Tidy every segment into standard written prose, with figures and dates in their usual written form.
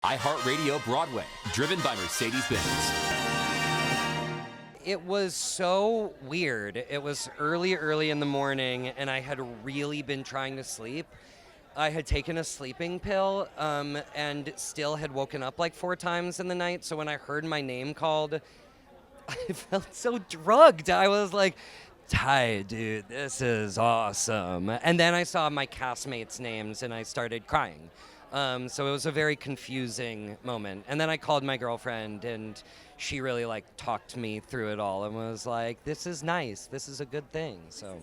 iHeartRadio Broadway, driven by Mercedes-Benz. It was so weird. It was early in the morning, and I had really been trying to sleep. I had taken a sleeping pill and still had woken up like 4 times in the night. So when I heard my name called, I felt so drugged. I was like, "Hi, dude, this is awesome." And then I saw my castmates' names, and I started crying. So it was a very confusing moment. And then I called my girlfriend, and she really talked me through it all and was like, "This is nice. This is a good thing." So,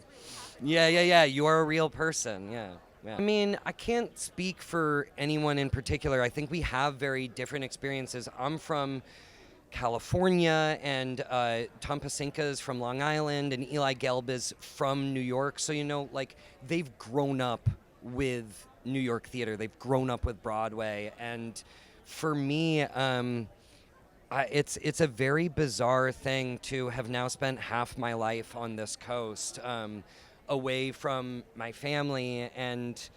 yeah. You are a real person. Yeah. I mean, I can't speak for anyone in particular. I think we have very different experiences. I'm from California, and Tom Pasinka is from Long Island, and Eli Gelb is from New York. So, they've grown up with New York theater. They've grown up with Broadway. And for me, it's a very bizarre thing to have now spent half my life on this coast, away from my family, and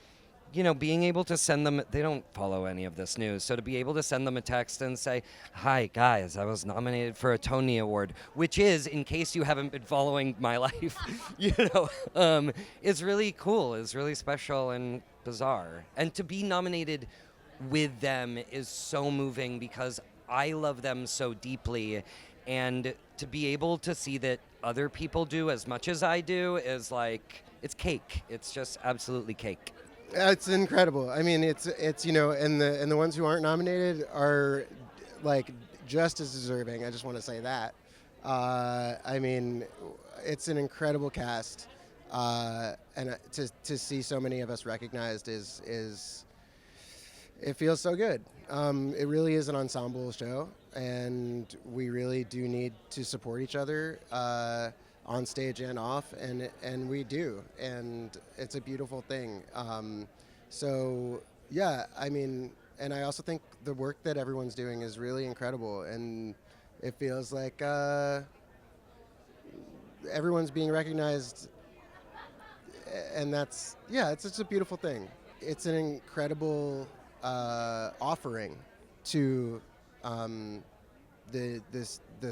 being able to send them, they don't follow any of this news, so to be able to send them a text and say, "Hi, guys, I was nominated for a Tony Award," which is, in case you haven't been following my life, is really cool, is really special and bizarre. And to be nominated with them is so moving because I love them so deeply, and to be able to see that other people do as much as I do is it's cake. It's just absolutely cake. It's incredible. I mean, it's and the ones who aren't nominated are just as deserving. I just want to say that. I mean, it's an incredible cast, and to see so many of us recognized is it feels so good. It really is an ensemble show, and we really do need to support each other on stage and off, and we do, and it's a beautiful thing. So yeah, I mean, and I also think the work that everyone's doing is really incredible, and it feels like everyone's being recognized, and it's just a beautiful thing. It's an incredible offering to the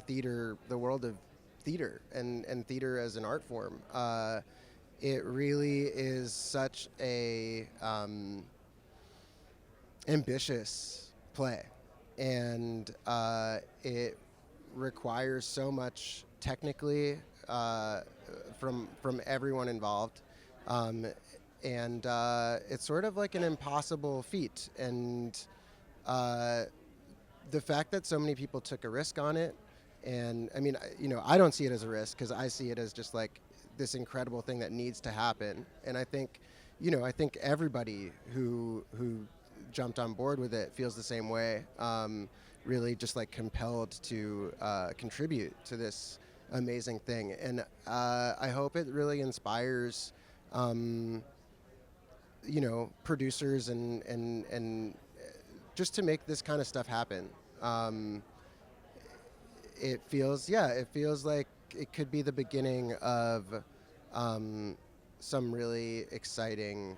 theater, the world of theater and theater as an art form. It really is such a ambitious play, and it requires so much technically from everyone involved, and it's sort of like an impossible feat. And the fact that so many people took a risk on it, and I mean, I don't see it as a risk because I see it as just this incredible thing that needs to happen. And I think, I think everybody who jumped on board with it feels the same way. Really just compelled to contribute to this amazing thing. And I hope it really inspires, producers and just to make this kind of stuff happen. It feels like it could be the beginning of some really exciting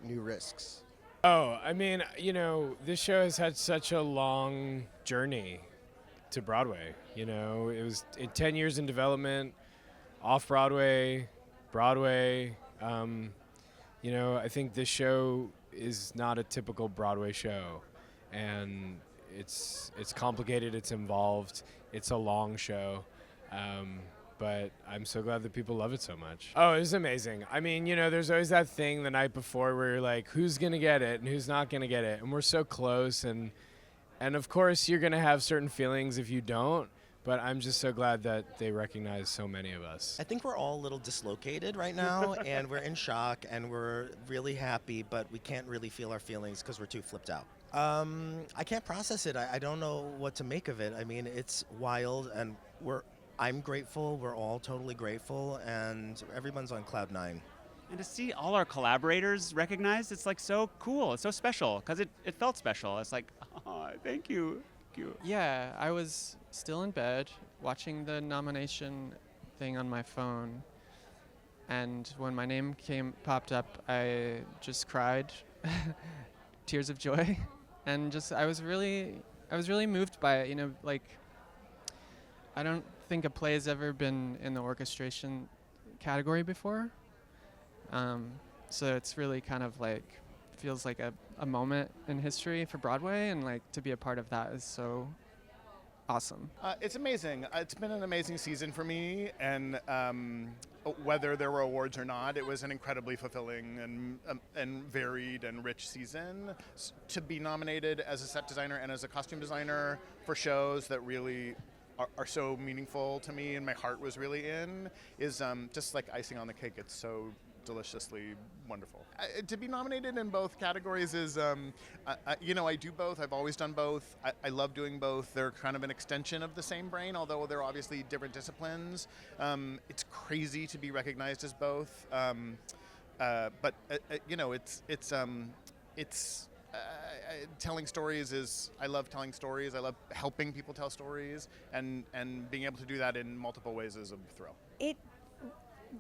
new risks. Oh, I mean, this show has had such a long journey to Broadway. It was 10 years in development, off-Broadway, Broadway. I think this show is not a typical Broadway show, and it's complicated, it's involved, it's a long show, but I'm so glad that people love it so much. Oh, it was amazing. I mean, there's always that thing the night before where you're like, who's gonna get it and who's not gonna get it, and we're so close, and of course you're gonna have certain feelings if you don't, but I'm just so glad that they recognize so many of us. I think we're all a little dislocated right now, and we're in shock, and we're really happy, but we can't really feel our feelings because we're too flipped out. I can't process it. I don't know what to make of it. I mean, it's wild, and I'm grateful. We're all totally grateful, and everyone's on cloud 9. And to see all our collaborators recognized, it's so cool. It's so special because it felt special. It's oh, thank you. Yeah, I was still in bed watching the nomination thing on my phone, and when my name popped up, I just cried, tears of joy. and just I was really moved by it. Like I don't think a play has ever been in the orchestration category before. So it's really kind of like feels like a moment in history for Broadway, and like to be a part of that is so awesome. It's amazing. It's been an amazing season for me, and whether there were awards or not, it was an incredibly fulfilling and varied and rich season. To be nominated as a set designer and as a costume designer for shows that really are so meaningful to me and my heart was really in is just like icing on the cake. It's so deliciously wonderful. To be nominated in both categories is, I do both. I've always done both. I love doing both. They're kind of an extension of the same brain, although they're obviously different disciplines. It's crazy to be recognized as both. But telling stories is, I love telling stories. I love helping people tell stories, and being able to do that in multiple ways is a thrill. It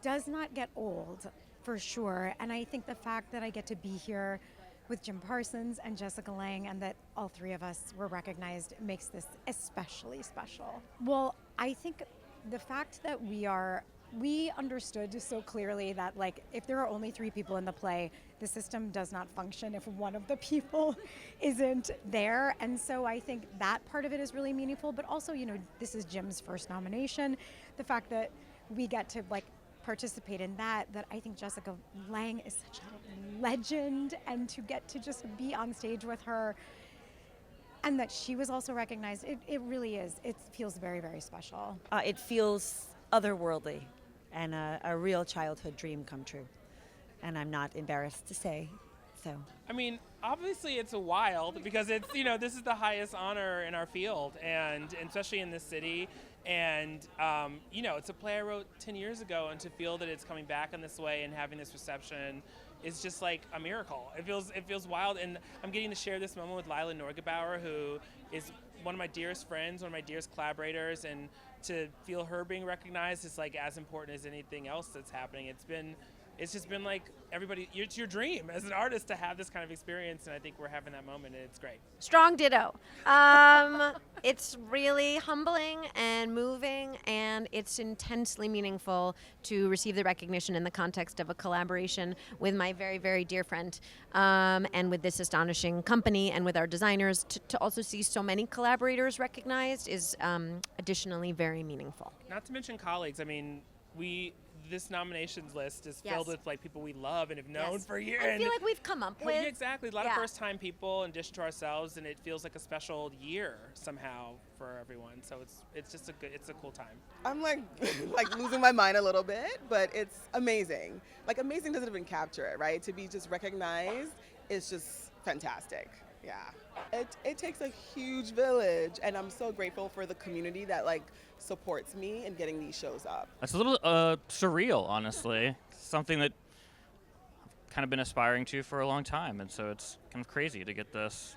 does not get old, for sure. And I think the fact that I get to be here with Jim Parsons and Jessica Lange, and that all three of us were recognized, makes this especially special. Well, I think the fact that we understood so clearly that, like, if there are only 3 people in the play, the system does not function if one of the people isn't there. And so I think that part of it is really meaningful. But also, this is Jim's first nomination. The fact that we get to, like, participate in that I think Jessica Lange is such a legend, and to get to just be on stage with her, and that she was also recognized, it really is. It feels very, very special. It feels otherworldly and a real childhood dream come true. And I'm not embarrassed to say so. I mean, obviously it's wild because it's, this is the highest honor in our field, and especially in this city. And, it's a play I wrote 10 years ago, and to feel that it's coming back in this way and having this reception is just like a miracle. It feels wild, and I'm getting to share this moment with Lila Neugebauer, who is one of my dearest friends, one of my dearest collaborators, and to feel her being recognized is like as important as anything else that's happening. It's just been like it's your dream as an artist to have this kind of experience, and I think we're having that moment, and it's great. Strong ditto. It's really humbling and moving, and it's intensely meaningful to receive the recognition in the context of a collaboration with my very, very dear friend, and with this astonishing company, and with our designers. To also see so many collaborators recognized is additionally very meaningful. Not to mention colleagues. I mean, this nominations list is filled with like people we love and have known for years. I feel like we've come up with. Yeah, exactly. A lot of first-time people in addition to ourselves, and it feels like a special year somehow for everyone. So it's a cool time. I'm like losing my mind a little bit, but it's amazing. Like, amazing doesn't even capture it, right? To be just recognized is just fantastic. Yeah. It takes a huge village, and I'm so grateful for the community that supports me in getting these shows up. It's a little surreal, honestly. Something that I've kind of been aspiring to for a long time, and so it's kind of crazy to get this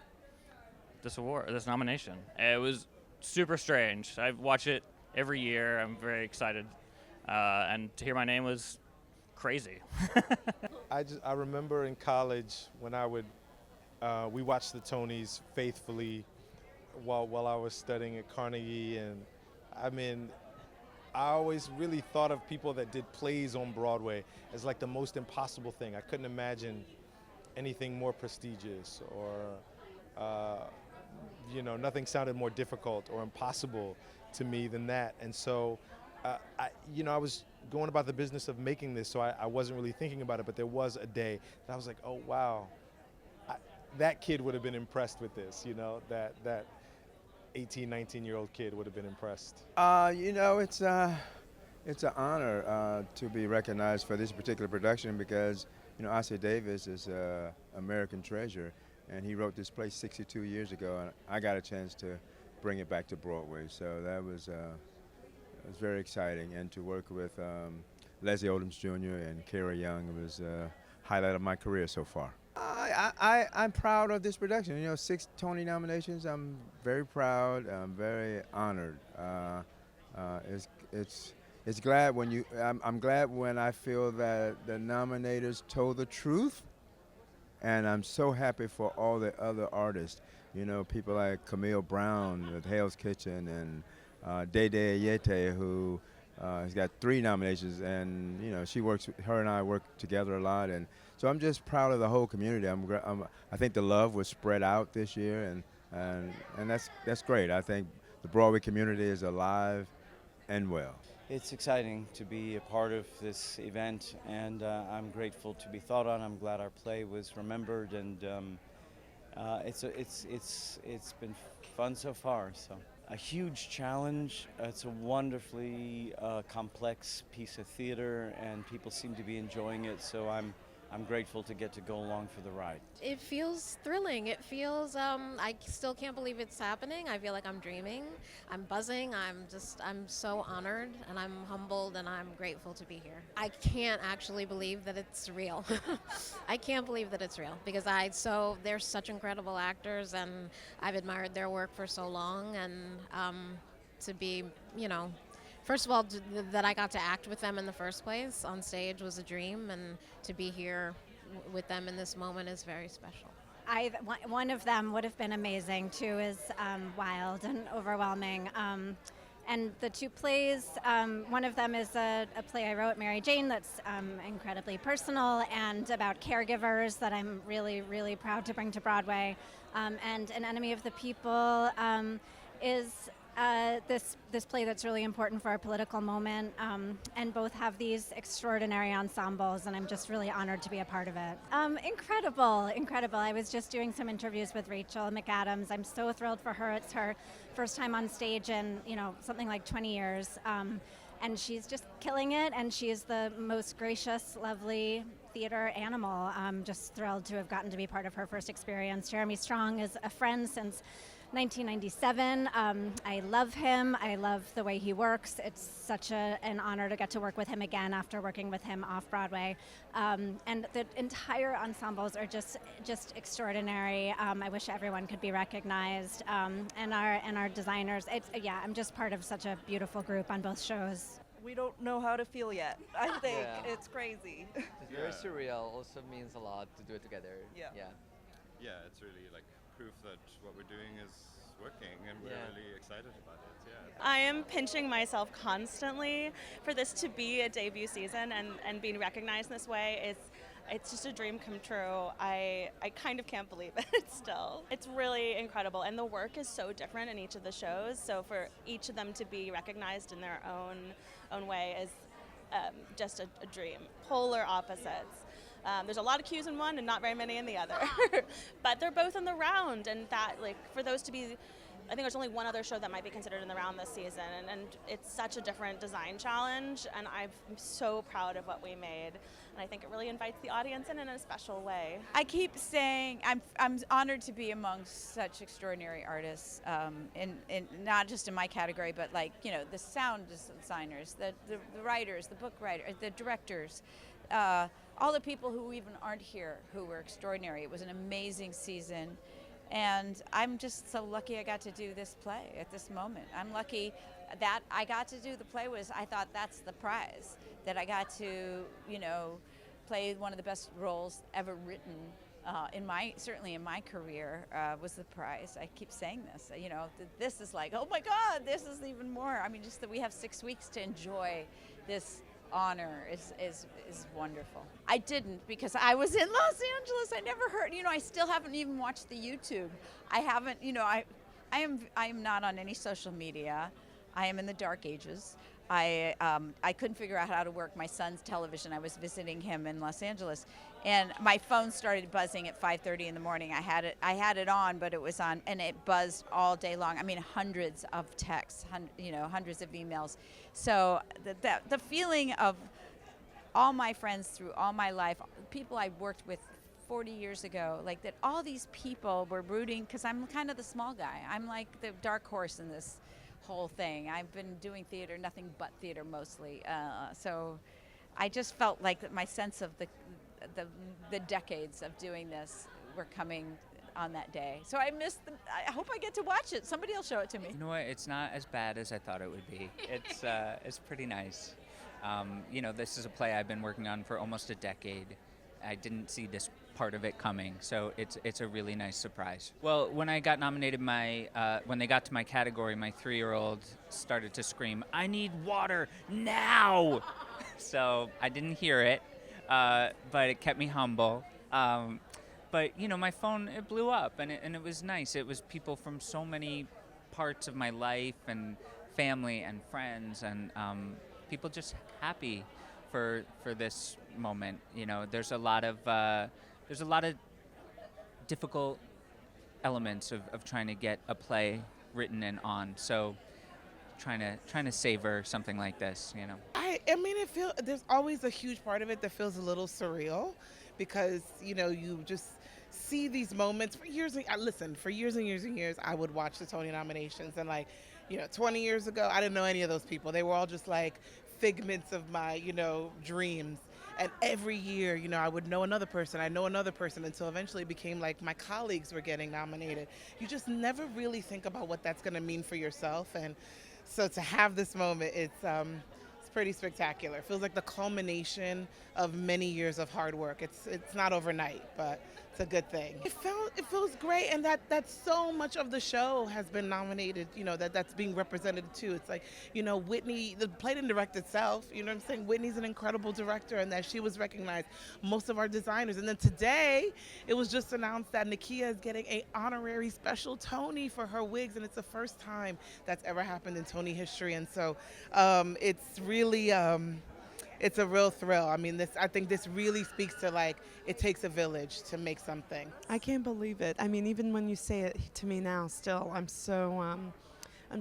award, this nomination. It was super strange. I watch it every year. I'm very excited, and to hear my name was crazy. I remember in college when we watched the Tonys faithfully while I was studying at Carnegie, and I mean, I always really thought of people that did plays on Broadway as like the most impossible thing. I couldn't imagine anything more prestigious, or nothing sounded more difficult or impossible to me than that. And so, I was going about the business of making this, so I wasn't really thinking about it, but there was a day that I was like, oh wow, that kid would have been impressed with this, that 18, 19-year-old kid would have been impressed. It's an honor to be recognized for this particular production because, Ossie Davis is an American treasure, and he wrote this play 62 years ago, and I got a chance to bring it back to Broadway. So that was very exciting, and to work with Leslie Odoms Jr. and Kara Young was a highlight of my career so far. I'm proud of this production. 6 Tony nominations. I'm very proud. I'm very honored. It's glad when I'm glad when I feel that the nominators told the truth, and I'm so happy for all the other artists You know, people like Camille Brown with Hell's Kitchen and Dede Ayete, who has got 3 nominations, and you know, her and I work together a lot, and so I'm just proud of the whole community. I think the love was spread out this year, and that's great. I think the Broadway community is alive and well. It's exciting to be a part of this event, and I'm grateful to be thought on. I'm glad our play was remembered, and it's been fun so far. So a huge challenge. It's a wonderfully complex piece of theater, and people seem to be enjoying it. So I'm grateful to get to go along for the ride. It feels thrilling. It feels, I still can't believe it's happening. I feel like I'm dreaming. I'm buzzing. I'm so honored, and I'm humbled, and I'm grateful to be here. I can't actually believe that it's real. I can't believe that it's real because they're such incredible actors, and I've admired their work for so long, and to be, first of all, that I got to act with them in the first place on stage was a dream, and to be here with them in this moment is very special. One of them would have been amazing. 2 is wild and overwhelming. And the 2 plays, one of them is a play I wrote, Mary Jane, that's incredibly personal and about caregivers that I'm really, really proud to bring to Broadway. And An Enemy of the People is this play that's really important for our political moment, and both have these extraordinary ensembles, and I'm just really honored to be a part of it. Incredible. I was just doing some interviews with Rachel McAdams. I'm so thrilled for her. It's her first time on stage in something like 20 years, and she's just killing it, and she's the most gracious, lovely theater animal. I'm just thrilled to have gotten to be part of her first experience. Jeremy Strong is a friend since 1997. I love him. I love the way he works. It's such an honor to get to work with him again after working with him off Broadway. And the entire ensembles are just extraordinary. I wish everyone could be recognized. And our designers. I'm just part of such a beautiful group on both shows. We don't know how to feel yet. I think it's crazy. It's very surreal. Also means a lot to do it together. Yeah, it's really like proof that what we're doing is working, and we're really excited about it. I am pinching myself constantly for this to be a debut season and being recognized in this way. It's just a dream come true. I kind of can't believe it still. It's really incredible, and the work is so different in each of the shows, so for each of them to be recognized in their own way is just a dream. Polar opposites. There's a lot of cues in one and not very many in the other. But they're both in the round, and that, for those to be, I think there's only one other show that might be considered in the round this season, and it's such a different design challenge, and I'm so proud of what we made, and I think it really invites the audience in a special way. I keep saying I'm honored to be amongst such extraordinary artists, in not just in my category, but the sound designers, the writers, the book writers, the directors, all the people who even aren't here who were extraordinary. It was an amazing season, and I'm just so lucky I got to do this play at this moment. I'm lucky that I got to do the play. I thought that's the prize, that I got to play one of the best roles ever written certainly in my career, was the prize. I keep saying this, this is like, oh my God, this is even more. I mean, just that we have 6 weeks to enjoy this honor is wonderful. I didn't, because I was in Los Angeles. I never heard, I still haven't even watched the YouTube. I haven't, I am not on any social media. I am in the dark ages. I couldn't figure out how to work my son's television. I was visiting him in Los Angeles, and my phone started buzzing at 5:30 in the morning. I had it on, but it was on, and it buzzed all day long. I mean, hundreds of texts, hundreds of emails. So the feeling of all my friends through all my life, people I worked with 40 years ago, that all these people were rooting, because I'm kind of the small guy. I'm like the dark horse in this whole thing. I've been doing theater, nothing but theater mostly. So I just felt like my sense of the decades of doing this were coming on that day. So I missed I hope I get to watch it. Somebody will show it to me. You know what? It's not as bad as I thought it would be. It's pretty nice. This is a play I've been working on for almost a decade. I didn't see this part of it coming. So it's a really nice surprise. Well, when I got nominated, when they got to my category, my 3-year-old started to scream, "I need water now!" So I didn't hear it, but it kept me humble. But my phone, it blew up, and it was nice. It was people from so many parts of my life and family and friends, and people just happy for this moment. There's a lot of difficult elements of trying to get a play written and on. So trying to savor something like this. I mean, there's always a huge part of it that feels a little surreal, because you just see these moments for years. For years and years and years, I would watch the Tony nominations, and 20 years ago, I didn't know any of those people. They were all just figments of my dreams. And every year, I would know another person. I know another person, until eventually it became my colleagues were getting nominated. You just never really think about what that's going to mean for yourself, and so to have this moment, it's pretty spectacular. It feels like the culmination of many years of hard work. It's not overnight, but it's a good thing. It feels great, and that so much of the show has been nominated. That's being represented too. It's Whitney, the play didn't direct itself. You know what I'm saying? Whitney's an incredible director, and that she was recognized. Most of our designers, and then today it was just announced that Nakia is getting an honorary special Tony for her wigs, and it's the first time that's ever happened in Tony history. And so it's really it's a real thrill. I think this really speaks to it takes a village to make something. I can't believe it. Even when you say it to me now, still, I'm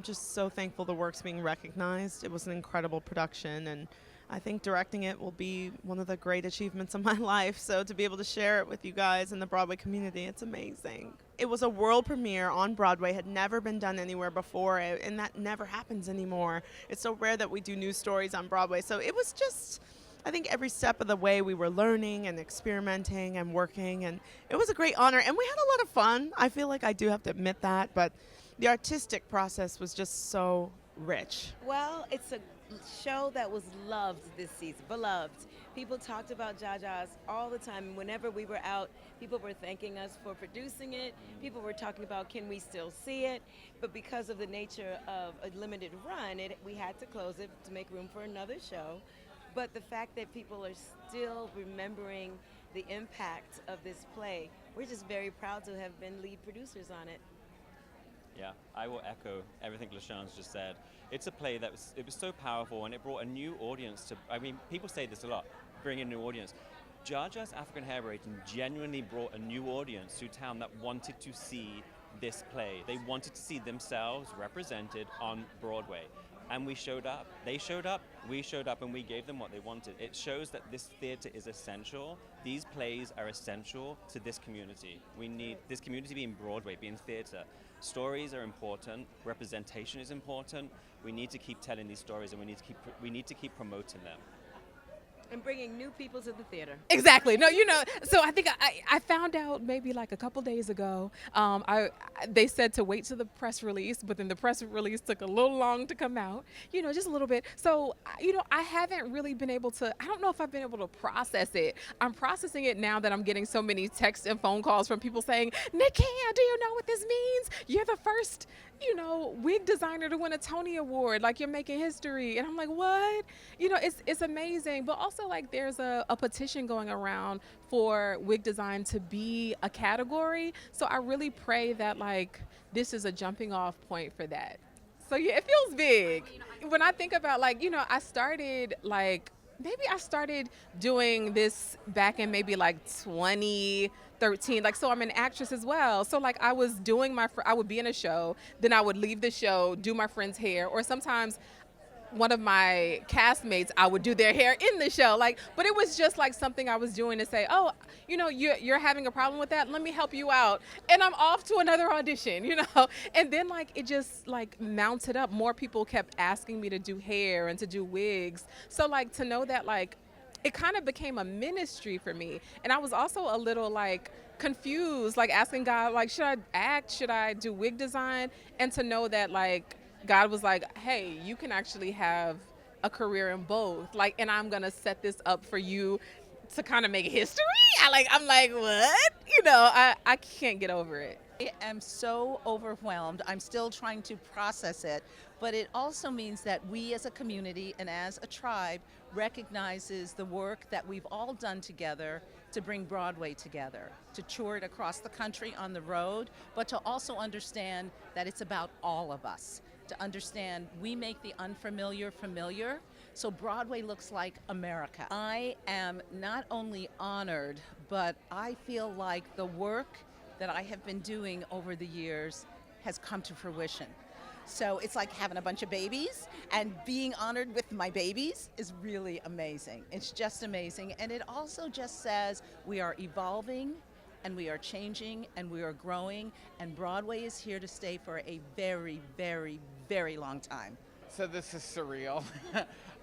just so thankful the work's being recognized. It was an incredible production, and I think directing it will be one of the great achievements of my life. So to be able to share it with you guys in the Broadway community, it's amazing. It was a world premiere on Broadway, had never been done anywhere before, and that never happens anymore. It's so rare that we do news stories on Broadway. So it was just, I think every step of the way we were learning and experimenting and working, and it was a great honor, and we had a lot of fun. I feel like I do have to admit that, but the artistic process was just so rich. Well, it's a show that was loved this season, beloved. People talked about Jaja's all the time. Whenever we were out, people were thanking us for producing it. People were talking about, can we still see it? But because of the nature of a limited run, we had to close it to make room for another show. But the fact that people are still remembering the impact of this play, we're just very proud to have been lead producers on it. Yeah, I will echo everything LaShawne's just said. It's a play that was so powerful, and it brought a new audience to, people say this a lot, bring a new audience. Jaja's African Hair Braiding genuinely brought a new audience to town that wanted to see this play. They wanted to see themselves represented on Broadway. And we showed up. They showed up, we showed up, and we gave them what they wanted. It shows that this theater is essential. These plays are essential to this community. We need this community being Broadway, being theater. Stories are important, representation is important. We need to keep telling these stories, and we need to keep promoting them. And bringing new people to the theater. Exactly. No, so I think I found out maybe a couple days ago. They said to wait till the press release, but then the press release took a little long to come out, just a little bit. So, I haven't really been able to, I don't know if I've been able to process it. I'm processing it now that I'm getting so many texts and phone calls from people saying, Nakia, do you know what this means? You're the first, wig designer to win a Tony Award. You're making history. And I'm like, what? It's amazing. But also, there's a petition going around for wig design to be a category. So I really pray that this is a jumping off point for that. So yeah, it feels big. When I think about I started maybe I started doing this back in maybe 2013. So I'm an actress as well. So I was doing I would be in a show, then I would leave the show, do my friend's hair, or sometimes one of my castmates, I would do their hair in the show. But it was just something I was doing to say, oh, you're having a problem with that? Let me help you out. And I'm off to another audition, And then it just mounted up. More people kept asking me to do hair and to do wigs. So to know that it kind of became a ministry for me. And I was also a little confused, asking God, should I act? Should I do wig design? And to know that God was hey, you can actually have a career in both. And I'm going to set this up for you to kind of make history. I'm like, what? You know, I can't get over it. I am so overwhelmed. I'm still trying to process it, but it also means that we as a community and as a tribe recognizes the work that we've all done together to bring Broadway together, to tour it across the country on the road, but to also understand that it's about all of us, to understand we make the unfamiliar familiar, so Broadway looks like America. I am not only honored, but I feel like the work that I have been doing over the years has come to fruition. So it's like having a bunch of babies, and being honored with my babies is really amazing. It's just amazing. And it also just says we are evolving and we are changing and we are growing, and Broadway is here to stay for a very, very, very long time. So this is surreal.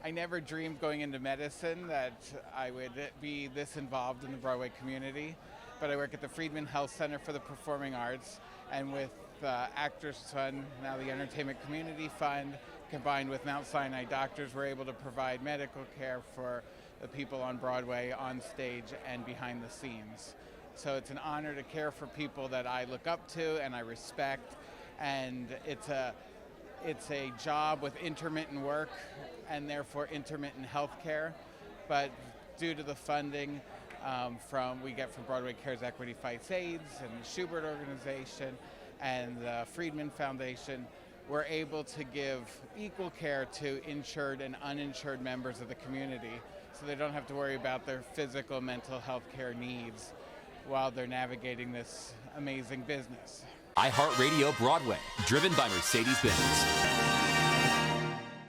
I never dreamed going into medicine that I would be this involved in the Broadway community, but I work at the Friedman Health Center for the Performing Arts, and with Actors Fund, now the Entertainment Community Fund, combined with Mount Sinai Doctors, we're able to provide medical care for the people on Broadway, on stage and behind the scenes. So it's an honor to care for people that I look up to and I respect, and it's a job with intermittent work and therefore intermittent health care, but due to the funding we get from Broadway Cares Equity Fights AIDS and the Schubert Organization and the Friedman Foundation, we're able to give equal care to insured and uninsured members of the community, so they don't have to worry about their physical, mental health care needs while they're navigating this amazing business. iHeartRadio Broadway, driven by Mercedes-Benz.